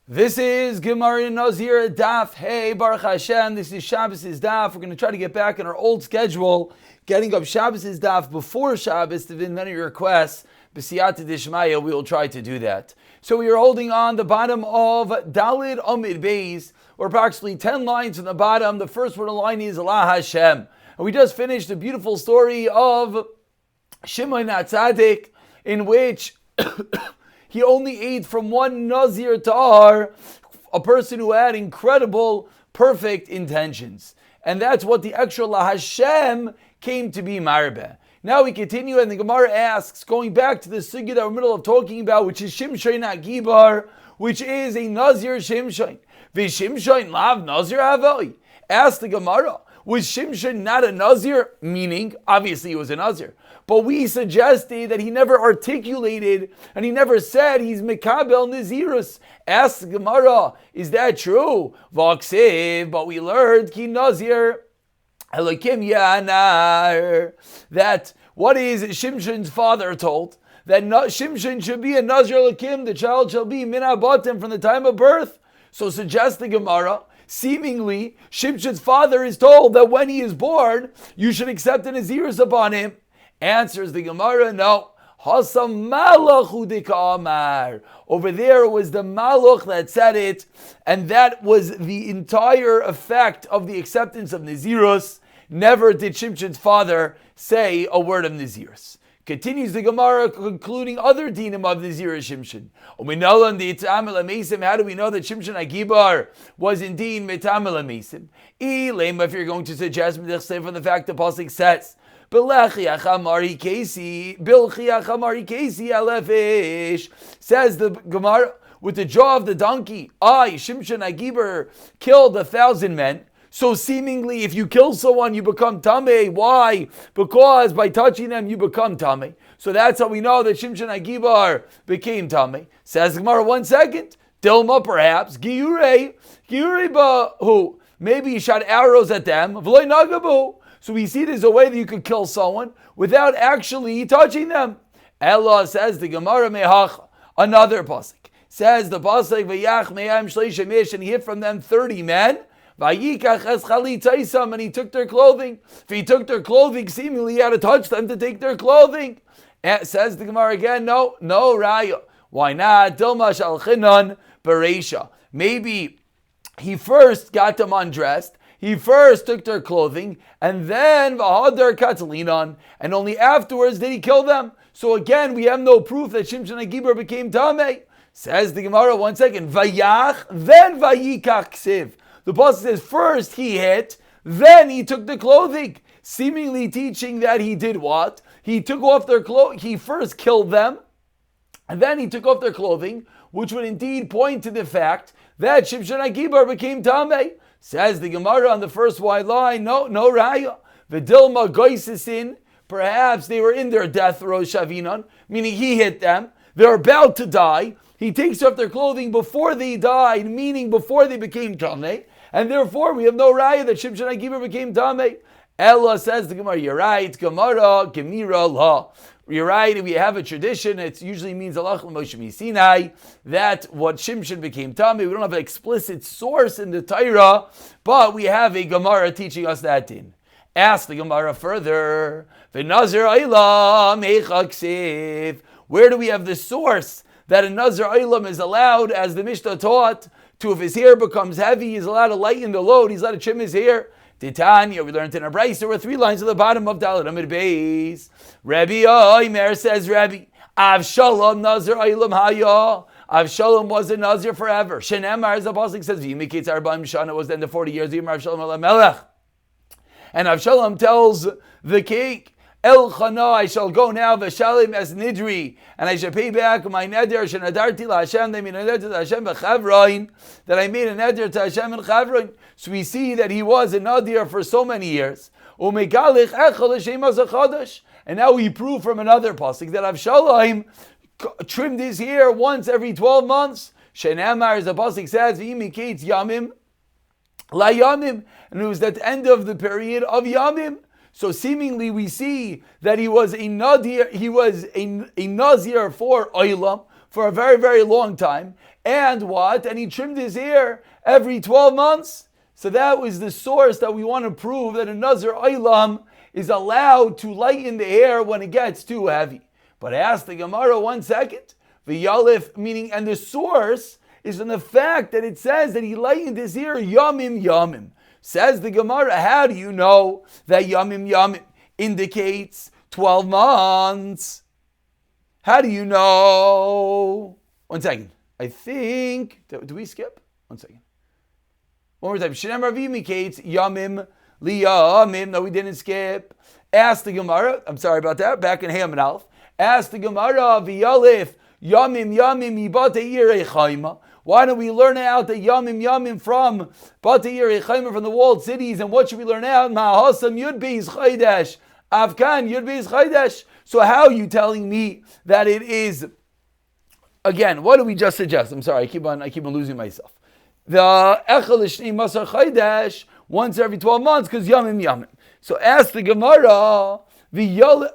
This is Gemara Nazir Daf. Hey, Baruch Hashem. This is Shabbos' Daf. We're going to try to get back in our old schedule, getting up Shabbos' Daf before Shabbos. There have been many requests. B'siyata Dishmaya, we will try to do that. So we are holding on the bottom of Dalid Amid Beis, or approximately 10 lines from the bottom. The first word of the line is Allah Hashem. And we just finished the beautiful story of Shimon HaTzadik, in which he only ate from one Nazir Tahar, a person who had incredible, perfect intentions. And that's what the extra La Hashem came to be Marbeh. Now we continue, and the Gemara asks, going back to the sugya that we're in the middle of talking about, which is Shimshon Agibar, which is a Nazir Shimshon. V'Shimshon lav Nazir havoi. Ask the Gemara, was Shimshon not a Nazir? Meaning, obviously he was a Nazir. But we suggested that he never articulated and he never said he's Mekabel Nazirus. Ask the Gemara, is that true? V'aksiv, but we learned ki Nazir Elokim Yanar. That what is Shimshon's father told? That Shimshon should be a Nazir Elokim, the child shall be Min Abatim from the time of birth. So suggests the Gemara, seemingly Shimshon's father is told that when he is born, you should accept an Nazirus upon him. Answers the Gemara, no. Hasam Malach Udika Amar. Over there was the Malach that said it, and that was the entire effect of the acceptance of Nazirus. Never did Shimshon's father say a word of Nazirus. Continues the Gemara, concluding other dinim of Nazirus Shimshon. How do we know that Shimshon Agibar was indeed Mitamel Amesim? If you're going to suggest from the fact the Pasuk says, says the Gemara, with the jaw of the donkey, Shimshon Agibar killed 1,000 men. So seemingly, if you kill someone, you become Tameh. Why? Because by touching them, you become Tameh. So that's how we know that Shimshon Agibar became Tameh. Says the Gemara, 1 second. Dilma, perhaps. Giyurei who? Maybe he shot arrows at them. V'loi nagabu. So we see there's a way that you could kill someone without actually touching them. Ella, says the Gemara, Mehacha. Another pasuk. Says the pasuk, V'yach me'am shleisha mish, and he hit from them 30 men. Vayikach es chalitzaisam, and he took their clothing. If he took their clothing, seemingly he had to touch them to take their clothing. Says the Gemara again, no raya. Why not? Dilma shal chinan bereisha. Maybe he first got them undressed. He first took their clothing, and then v'hadar katalinon, and only afterwards did he kill them. So again, we have no proof that Shimshon Agibar became Tameh. Says the Gemara, 1 second. Vayach, then vayikach ksiv. The pasuk says first he hit, then he took the clothing, seemingly teaching that he did what? He took off their clothing. He first killed them, and then he took off their clothing, which would indeed point to the fact that Shimshon Agibar became Tameh. Says the Gemara on the first wide line, no raya. V'dilma goysisin, perhaps they were in their death row shavinon, meaning he hit them. They're about to die. He takes off their clothing before they died, meaning before they became Tameh. And therefore, we have no raya that Shimshon Agibar became Tameh. Ella, says the Gemara, you're right. Gemara, Gemira, La. You're right. We have a tradition. It usually means Allah Moshe Sinai, that what Shimshon became Tameh. We don't have an explicit source in the Torah, but we have a Gemara teaching us that din. Ask the Gemara further. V'Nazir Olam Eicha Ksiv. Where do we have the source that a Nazir Olam is allowed, as the Mishnah taught, to, if his hair becomes heavy, he's allowed to lighten the load, he's allowed to trim his hair? Titania, we learned in our Brayso, there were 3 lines at the bottom of Daled Amid Beis. Rabbi Oimer, says Rabbi, Avshalom Nazir Olam Haya. Avshalom was a Nazir forever. Shenemar, as the Pasuk says, V'yimiketz Arba'im Shana, was then the 40 years, Yimar Avshalom Ala Melech. And Avshalom tells the king, El Chana, I shall go now, Veshalim as Nidri, and I shall pay back my neder, Shenadarti La Hashem, they made a neder to Hashem B'Chavroin, that I made a neder to Hashem in Chavroin. So we see that he was a Nadir for so many years. Umegalich Echel Hashem Azachodesh. And now we prove from another pasuk that Avshalom trimmed his hair once every 12 months. Shenemar, as the pasuk says, V'yimiketz Yamim La Yamim, and it was at the end of the period of Yamim. So seemingly we see that he was a Nadir, he was a Nazir for Olam, for a very, very long time. And what? And he trimmed his hair every 12 months. So that was the source that we want to prove that a Nazir Olam is allowed to lighten the hair when it gets too heavy. But I asked the Gemara 1 second. The Yalif, meaning, and the source is in the fact that it says that he lightened his hair yamim yamim. Says the Gemara, how do you know that yamim yamim indicates 12 months? How do you know? 1 second. I think, do we skip? 1 second. One more time. Shinem Ravi indicates yamim liyamim. No, we didn't skip. Ask the Gemara. I'm sorry about that. Back in Ham and Alf. Ask the Gemara v'yalif yamim yamim yibate yirei chayma. Why don't we learn out the yamim yamim from bate yirei chayma, from the walled cities? And what should we learn out? Ma'asam yud beis chaydesh. Afkan yud beis chaydesh. So how are you telling me that it is? Again, what do we just suggest? I'm sorry. I keep on losing myself. The echel shnei masar chaydesh once every 12 months because yamim yamim. So ask the Gemara v'yalif.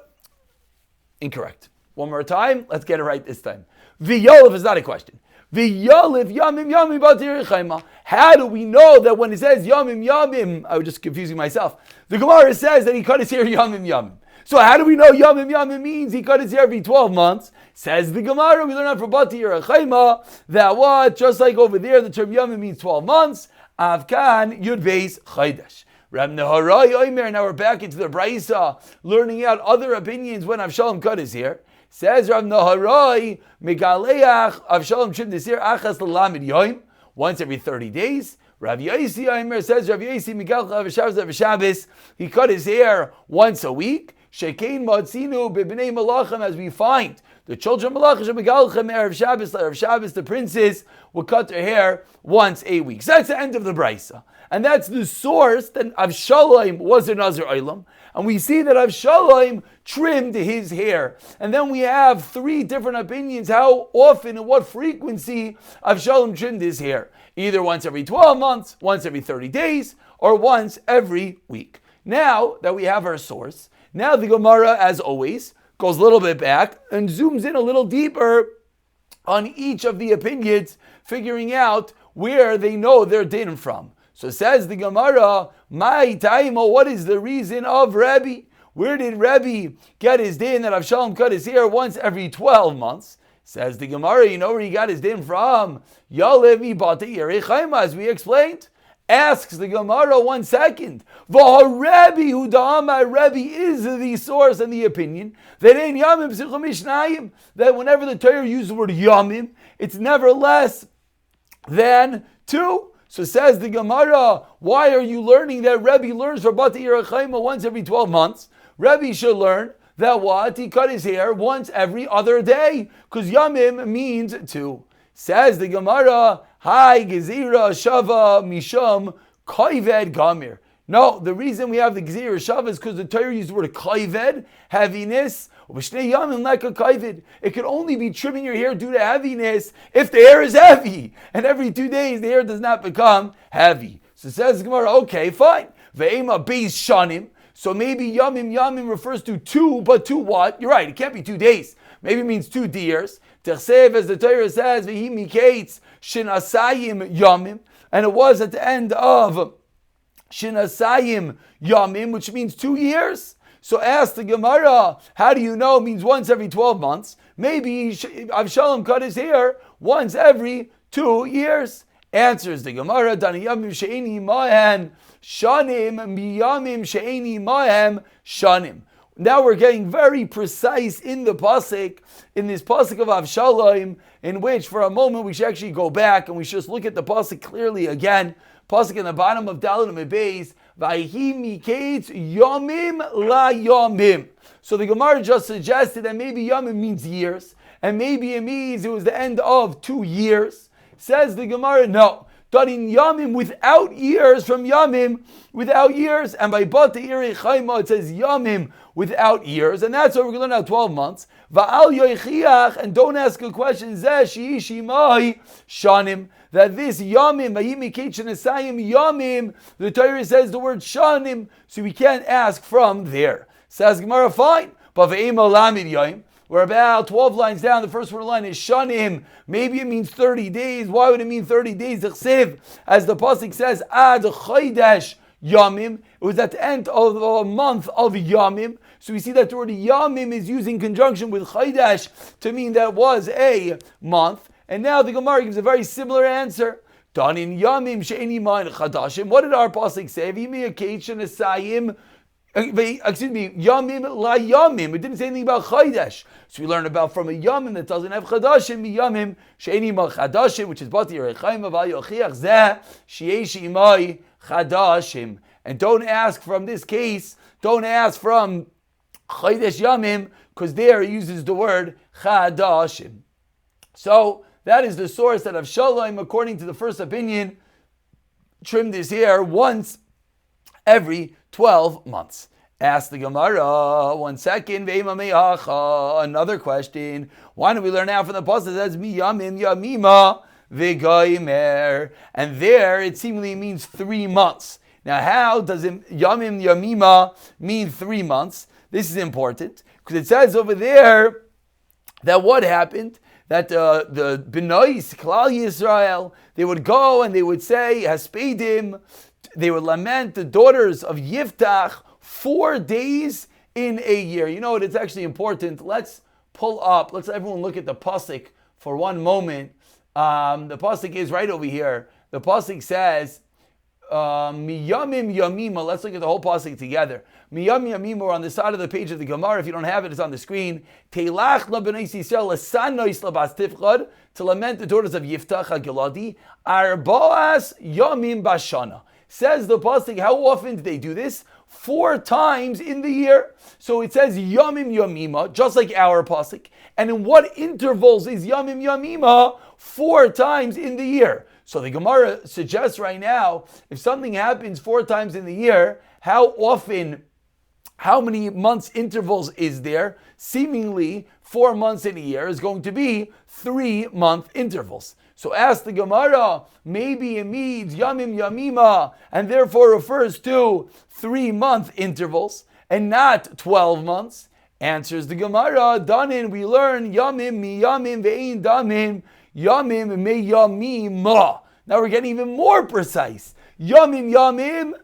Incorrect. One more time. Let's get it right this time. V'yalif is not a question. V'yalif yamim yamim b'atir chayma. How do we know that when it says yamim yamim? I was just confusing myself. The Gemara says that he cut his hair yamim yamim. So how do we know yamim yamim means he cut his hair every 12 months? Says the Gemara, we learn out from b'atir chayma that what? Just like over there, the term yamim means 12 months. Avkan yud beis chaydesh. Rab Neharai Omer. Now we're back into the Braisa, learning out other opinions when Avshalom cut his hair. Says Rab Neharai, Megaleach Avshalom trimmed his hair achas l'lamid yoim, once every 30 days. Rav Yosi Omer says Rav Yosi Megalcha v'Shabbos, he cut his hair once a week. Shekein Matzinu b'bnei Malachim, as we find the children of Malachim Megalchem erev Shabbos, the princes will cut their hair once a week. So that's the end of the Braisa. And that's the source that Avshalom was a Nazir Olam. And we see that Avshalom trimmed his hair. And then we have 3 different opinions how often and what frequency Avshalom trimmed his hair. Either once every 12 months, once every 30 days, or once every week. Now that we have our source, now the Gemara, as always, goes a little bit back and zooms in a little deeper on each of the opinions, figuring out where they know their din from. So says the Gemara, my taimo, what is the reason of Rebbe? Where did Rebbe get his din that Avshalom cut his hair once every 12 months? Says the Gemara, you know where he got his din from? Yalev ibate yirei chayma, as we explained. Asks the Gemara 1 second. V'haRebbe hu da'amar, Rebbe is the source and the opinion that in yamim psichum mishnayim, that whenever the Torah uses the word yamim, it's never less than 2. So says the Gemara, why are you learning that Rebbe learns for Bati Yerachayma once every 12 months? Rebbe should learn that what? He cut his hair once every other day, because Yamim means 2. Says the Gemara, Hi Gezira Shava Misham Koived Gamir. No, the reason we have the Gezira Shava is because the Torah used the word Koived, heaviness. It could only be trimming your hair due to heaviness if the hair is heavy. And every 2 days the hair does not become heavy. So says the Gemara, okay, fine. Ve'ema beis shanim. So maybe yamim refers to 2, but 2 what? You're right, it can't be 2 days. Maybe it means 2 years. Tersev, as the Torah says, ve'hi mikates shinasayim yamim. And it was at the end of shinasayim yamim, which means 2 years. So ask the Gemara, how do you know it means once every 12 months? Maybe Avshalom cut his hair once every 2 years. Answers the Gemara, Dani yamim she'eni mahem shanim miyamim she'eni mahem shanim. Now we're getting very precise in the pasuk, in this pasuk of Avshalom, in which for a moment we should actually go back and we should just look at the pasuk clearly again. Pasuk in the bottom of Dalet Mebeis, Vayhi mikates yomim la yomim. So the Gemara just suggested that maybe yomim means years, and maybe it means it was the end of 2 years. Says the Gemara, no. Done in yomim without years, from yomim without years, and by bate irei chayma it says yomim without years, and that's what we're going to learn now 12 months. Va'al yoichiach, and don't ask a question, zeh shishimai shanim, that this yamim, yamim, the Torah says the word shanim, so we can't ask from there. Says Gemara, fine, but ve'ema lamid yom. We're about 12 lines down. The first word line is shanim. Maybe it means 30 days. Why would it mean 30 days? As the pasuk says, ad chodesh yamim. It was at the end of a month of yamim. So we see that the word yamim is used in conjunction with chodesh to mean that it was a month. And now the Gemara gives a very similar answer. Danin yamim she'eni ma'in chadashim. What did our pasuk say? Yamim la yamim. It didn't say anything about chaydesh. So we learn about from a yamim that doesn't have chadashim, yamim she'eni ma chadashim, which is bati rechaim aval yochiach zeh she'esh imai chadashim. And don't ask from this case, don't ask from chaydesh yamim, because there it uses the word chadashim. So that is the source that Avshalom, according to the first opinion, trimmed his hair once every 12 months. Ask the Gemara, 1 second, another question. Why don't we learn out from the pasuk that says miyamim yamima v'goymer? And there it seemingly means 3 months. Now how does it yamim yamima mean 3 months? This is important, because it says over there that what happened? That the Benois, Klal Yisrael, they would go and they would say, Haspedim, they would lament the daughters of Yiftach 4 days in a year. You know what, it's actually important. Let's everyone look at the pasuk for one moment. The pasuk is right over here. The pasuk says, Miyamim Yamima. Let's look at the whole pasuk together. Miyamim Yamima, are on the side of the page of the Gemara. If you don't have it, it's on the screen. Teilach labeneis Yisrael lasanois labas tifchad, to lament the daughters of Yiftach HaGiladi. Arboas Yamim Bashana. Says the pasuk, how often do they do this? 4 times in the year. So it says Yamim Yamima, just like our pasuk. And in what intervals is Yamim Yamima? 4 times in the year. So the Gemara suggests right now, if something happens 4 times in the year, how many months intervals is there? Seemingly 4 months in a year is going to be 3-month intervals. So ask the Gemara, maybe it means Yamim Yamima, and therefore refers to 3-month intervals, and not 12 months. Answers the Gemara, Danin, we learn Yamim mi Yamim ve'in Damim, Yamim me Yamima. Now we're getting even more precise. Yamim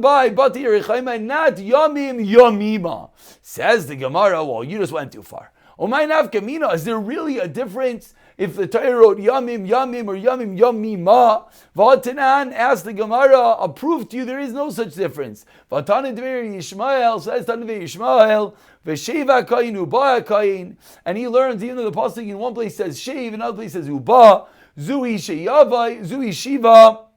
by Bati Rechaima, not Yamim Yamima. Says the Gemara, well, you just went too far. Omay nafkamina, is there really a difference if the Torah wrote Yamim or Yamim Yamima? V'atanan, asked the Gemara, I'll prove to you there is no such difference. V'atanan Dvei Yishmael, says Tanvei Yishmael, V'sheva kain uba kain, and he learns, even though the pasuk in one place says shave, another place says uba, zui sheyava, zui shiva,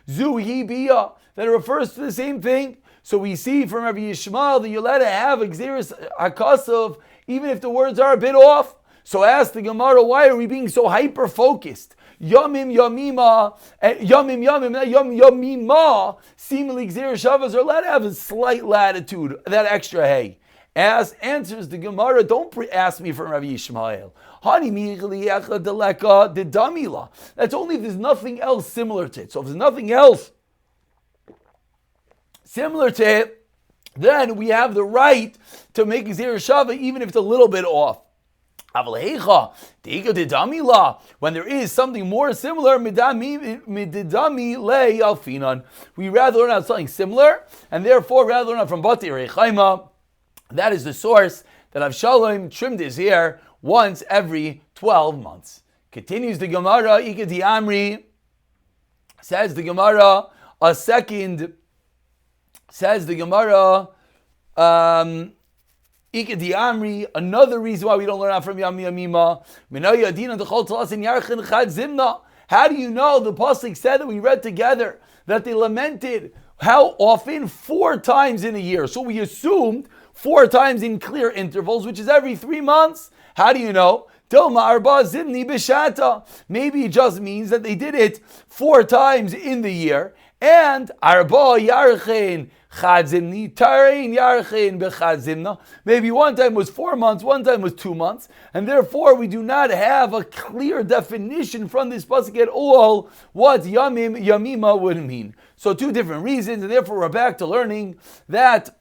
zui bia, that it refers to the same thing. So we see from Rabbi Yishmael that you're allowed to have a gzeres hakasov, even if the words are a bit off. So ask the Gemara, why are we being so hyper focused? Yamim Yamima, Yamim Yamima, seemingly gzeres shavas are allowed to have a slight latitude, that extra hay. Answers the Gemara, don't ask me from Rabbi Yishmael. That's only if there's nothing else similar to it. So if there's nothing else similar to it, then we have the right to make Gzeir Shava even if it's a little bit off. When there is something more similar, we rather learn out something similar, and therefore rather learn out from Bati Rechaima. That is the source that Avshalom trimmed his hair once every 12 months. Continues the Gemara, Ikadi Amri, says the Gemara, Ikadi Amri, another reason why we don't learn out from Yam Yamima. How do you know the pasuk said that we read together that they lamented how often? 4 times in a year. So we assumed 4 times in clear intervals, which is every 3 months. How do you know? Maybe it just means that they did it 4 times in the year. And arba yarchin chadzimni tarein yarchin bechadzimna. Maybe one time was 4 months, one time was 2 months, and therefore we do not have a clear definition from this pasuk at all what yamima would mean. So 2 different reasons, and therefore we're back to learning that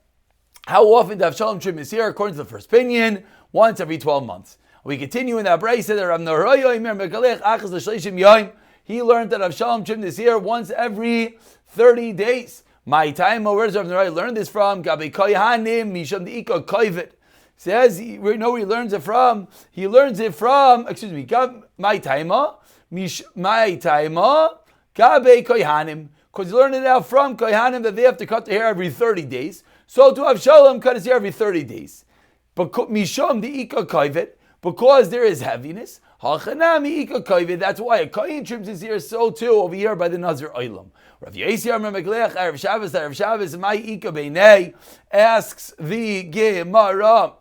How often Daf Shalom trim is here? According to the first opinion, once every 12 months. We continue in that brayse that Rav Noroya Imer Megalech Achas L'Shleishim Yom. He learned that Daf Shalom trim is here once every 30 days. My time, where does Rav Noroya learn this from? Gabi Koyhanim Misham Deika Koyvet. Says, we know where he learns it from. He learns it from, my taima, Gabe Koyhanim. Because he learned it out from Koyhanim that they have to cut the hair every 30 days. So to Avshalom, cut his hair every 30 days. But Misham the Ika Koyvet, because there is heaviness, Hachanami Ika Koyvet, that's why a Koyin trims his ear, so too over here by the Nazir Olam. Rav Yossi Amar Meglech, Erev Shabbos, my Ika Beinei, asks the Gemara,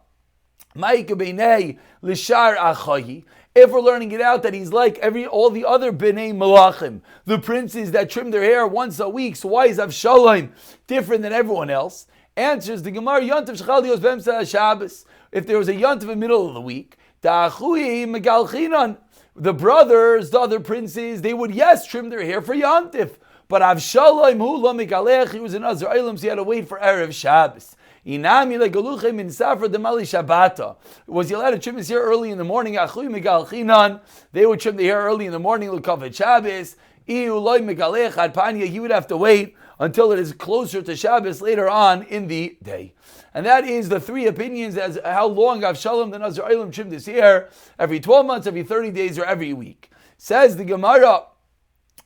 Ma'ika Beinei Lishar Achayi. If we're learning it out that he's like all the other Bnei Malachim, the princes that trim their hair once a week, so why is Avshalom different than everyone else? Answers the Gemara, Yontav Shechal Dios B'Emsa Shabbos. If there was a Yontav in the middle of the week, Ta'achui Megalchinon, the brothers, the other princes, they would trim their hair for Yontav. But Avshalom Hu Lo Megalech, he was in Nazir Olam, so he had to wait for Erev Shabbos. Inami legaluchem in safra demali Shabbata. Was he allowed to trim his hair early in the morning? Achui megalchinan. They would trim the hair early in the morning. L'kavet Shabbos. Iu loy megalech ad panya. He would have to wait until it is closer to Shabbos later on in the day. And that is the three opinions as how long Avshalom the Nazir Olam trimmed his hair: every 12 months, every 30 days, or every week. Says the Gemara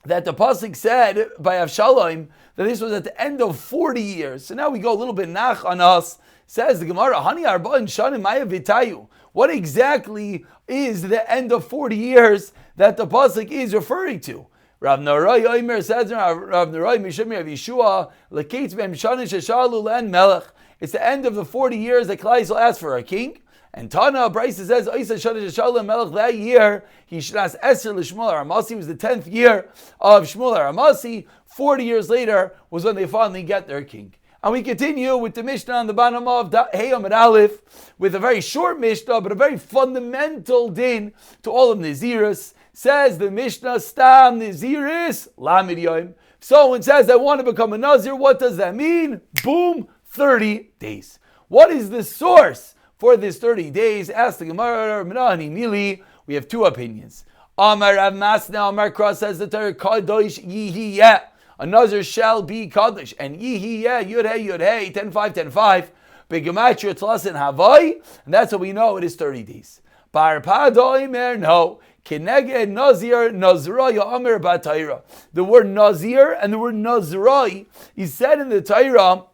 that the pasuk said by Avshalom that this was at the end of 40 years. So now we go a little bit nach on us. Says the Gemara, Hani arba'in shanim maya v'tayu. What exactly is the end of 40 years that the pasuk is referring to? Rav Noroya Omer says, Rav Noroya Mishum Rav Yeshua leketz b'hem shanim sheshalu le'en melech. It's the end of the 40 years that Klai Yisrael asked for a king. And Tana Bryce says, that year he should ask Eser l'Shmuel Aramasi. It was the 10th year of Shmuel Aramasi. 40 years later was when they finally get their king. And we continue with the Mishnah on the bottom of Heyam and Aleph with a very short Mishnah, but a very fundamental din to all of Naziris. Says the Mishnah, Stam Naziris Lamid Yom. If someone says, I want to become a Nazir, what does that mean? Boom, 30 days. What is the source for this 30 days? Ask the Gemara, Menahani Mili. We have two opinions. Amar Rav Masna, Amar Cross says the Torah, Kadosh Yihiyeh. A Nazir shall be Kadosh. And Yihiyeh, Yud-Hey, 10-5, Begematria Tlasin Havai. And that's how we know it is 30 days. Bar Pado Imer, no. Keneged Nazir, Naziraya Amar Bataira. The word Nazir and the word Nazirai is said in the Torah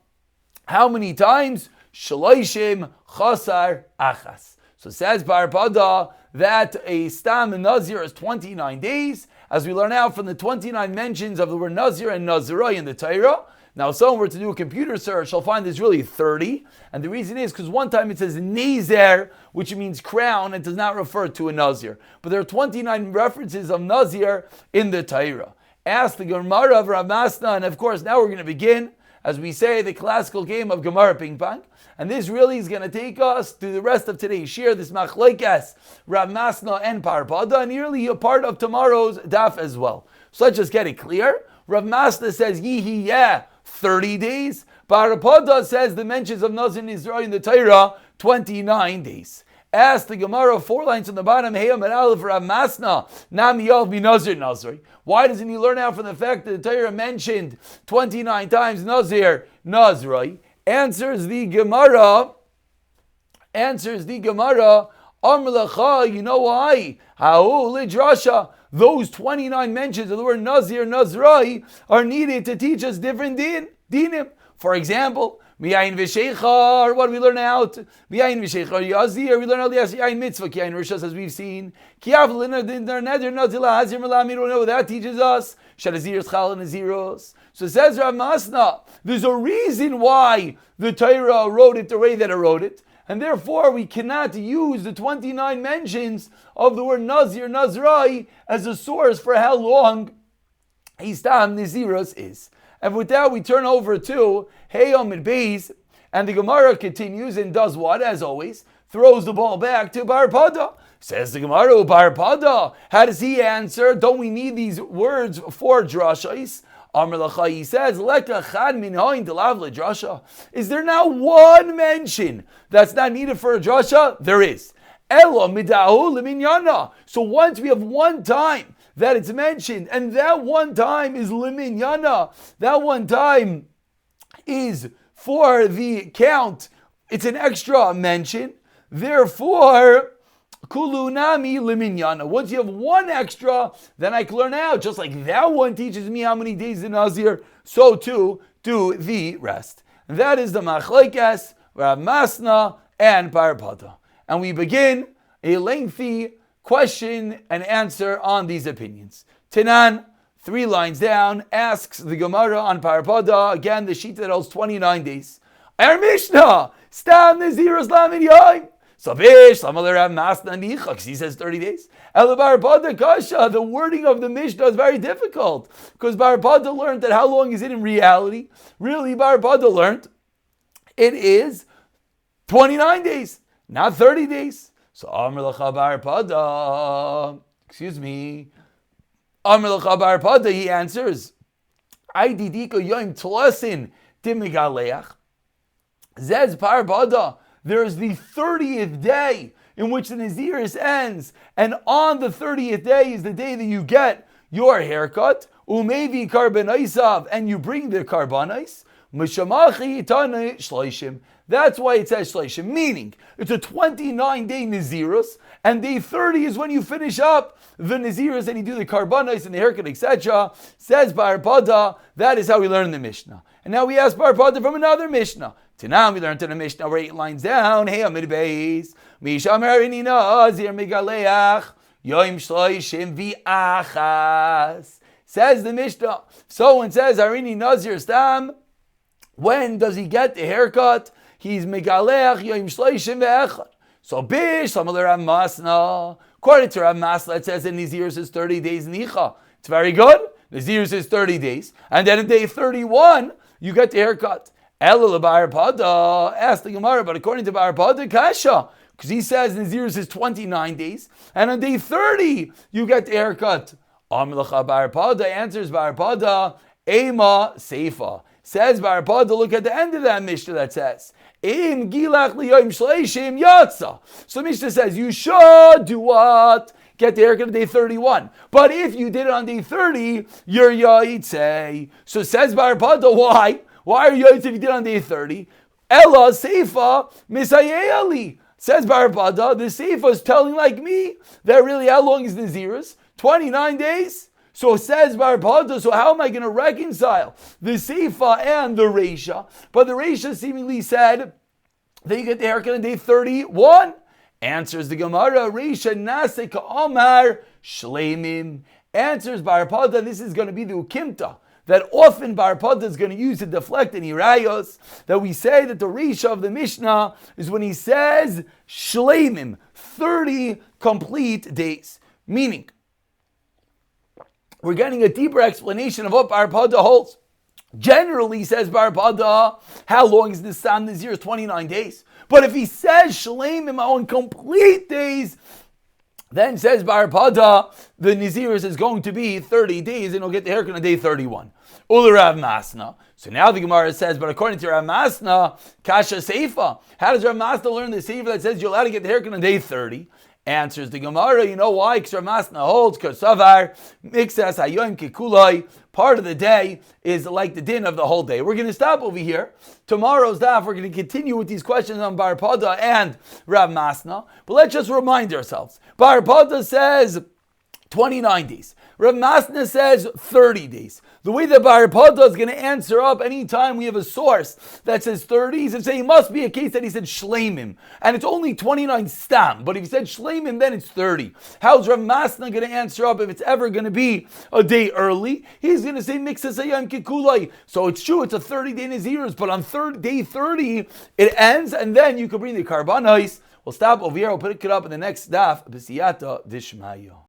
how many times? Shaloishim Chasar Achas. So says Bar Pada that a Stam and Nazir is 29 days, as we learn out from the 29 mentions of the word Nazir and Nazirai in the Torah. Now, if someone were to do a computer search, they'll find there's really 30. And the reason is because one time it says Nazir, which means crown, and does not refer to a Nazir. But there are 29 references of Nazir in the Torah. Ask the Gemara of Rav Masna, and of course, now we're going to begin, as we say, the classical game of Gemara Ping Pong. And this really is going to take us to the rest of today's shir, this Machlokes, Rav Masna and Parpada, and nearly a part of tomorrow's daf as well. So let's just get it clear. Rav Masna says, Yihiyeh, 30 days. Parpada says the mentions of Nazir and Israel in the Torah, 29 days. Ask the Gemara, 4 lines on the bottom, Heyam and Aleph, Rav Masna, Nam Yov mi Nazir Nazir. Why doesn't he learn out from the fact that the Torah mentioned 29 times Nazir, Nazir? Answers the Gemara, Amr Lacha, you know why? Ha'u lidrasha. Those 29 mentions of the word Nazir, Nazrai are needed to teach us different dinim. For example, Miyayin v'sheichar, what do we learn out? Miyayin v'sheichar yazir, we learn out the Yayin mitzvah, Kiyayin rishas, as we've seen. Kiyav l'neder nazila hazir malam, we don't know what that teaches us. Shadazir schal naziros. So says Rav Masna, there's a reason why the Torah wrote it the way that it wrote it. And therefore, we cannot use the 29 mentions of the word Nazir, Nazrai as a source for how long Istam Naziros is. And with that, we turn over to Heyom and Beis, and the Gemara continues and does what? As always, throws the ball back to Bar Pada. Says the Gemara, Bar Pada, how does he answer? Don't we need these words for drashais? Amr Lacha, he says, is there now one mention that's not needed for a drasha? There is. So once we have one time that it's mentioned, and that one time is liminyana, that one time is for the count, it's an extra mention, therefore, kulunami liminyana. Once you have one extra, then I can learn out. Just like that one teaches me how many days in Nazir, so too do the rest. And that is the machlekes, Rav Masna, and Parpada. And we begin a lengthy question and answer on these opinions. Tanan, 3 lines down, asks the Gemara on Parpada, again the sheet that holds 29 days. Our Mishnah, Stam Nazirus Lamed Yoim. Savish, Samaler Rav Masna Nicha, because he says 30 days. El Parpada Kasha, the wording of the Mishnah is very difficult, because Parpada learned that how long is it in reality? Really, Parpada learned it is 29 days, not 30 days. So Amr Lacha Parpada, Amr Lacha Parpada, he answers, I didika yoim tlasin dimigaleach. Zez Parpada, there is the 30th day in which the Nazirus ends, and on the 30th day is the day that you get your haircut, umevi karbanaisav, and you bring the karbanais, mishamachi tana shloishim. That's why it says shloishim, meaning it's a 29-day Nazirus, and day 30 is when you finish up the Nazirus and you do the karbanos and the haircut, etc. Says Parpada, that is how we learn the Mishnah. And now we ask Parpada from another Mishnah. Now we learned in the Mishnah, we're 8 lines down. Hey, Amid Beis, Misham Harini Nazir Megaleach, Yoim Shloishim V'achas. Says the Mishnah. So when it says Harini Nazir Stam, when does he get the haircut? He's Megaleach Yoim Shloishim V'achas. So Bish, Samaler Rav Masna. According to Rav Masna, it says in Nazirus is 30 days Nicha. It's very good. Nazirus is 30 days. And then in day 31, you get the haircut. Ela Parpada, ask the Gemara, but according to Parpada, Kasha, because he says Nazirus is 29 days, and on day 30, you get the haircut. Amr Lacha Parpada, answers Parpada, Ema Seifa. Says Parpada, look at the end of that Mishnah that says, Im Gilach Liyoim Shleishim Yatsa. So Mishnah says, you should do what? Get the haircut on day 31. But if you did it on day 30, you're Yaitse. So says Parpada, why? Why are you if you did on day 30? Ella Seifa Misayeli. Says Parpada, the Seifa is telling like me that really how long is Nazirus? 29 days? So says Parpada, so how am I going to reconcile the Seifa and the Reisha? But the Reisha seemingly said that you get the haircut on day 31. Answers the Gemara, Reisha Nasik Omar Shleimim. Answers Parpada, this is going to be the Ukimta that often Parpada is going to use to deflect any rayos, that we say that the Risha of the Mishnah is when he says Shleimim, 30 complete days. Meaning, we're getting a deeper explanation of what Parpada holds. Generally, says Parpada, how long is the Sam Nazir? 29 days. But if he says Shleimim on complete days, then says Parpada, the Nazirus is going to be 30 days and he'll get the haircut on day 31. Ula Rav Masna. So now the Gemara says, but according to Rav Masna, Kasha Seifa. How does Rav Masna learn the Seifa that says you're allowed to get the haircut on day 30? Answers the Gemara, you know why? Because Rav Masna holds, Kosavar, Mixas, Hayoim Kikulai. Part of the day is like the din of the whole day. We're going to stop over here. Tomorrow's daf, we're going to continue with these questions on Parpada and Rav Masna. But let's just remind ourselves. Parpada says 29 days. Rav Masna says 30 days. The way that Parpada is going to answer up anytime we have a source that says 30, he's saying it must be a case that he said Shleimim. And it's only 29 stam. But if he said Shleimim, then it's 30. How's Rav Masna going to answer up if it's ever going to be a day early? He's going to say Mixas Hayam Kikulai. So it's true, it's a 30-day Nazirus, but on day 30, it ends, and then you can bring the Karbanais. We'll stop over here. I'll pick it up in the next daf. B'siyata Dishmayo.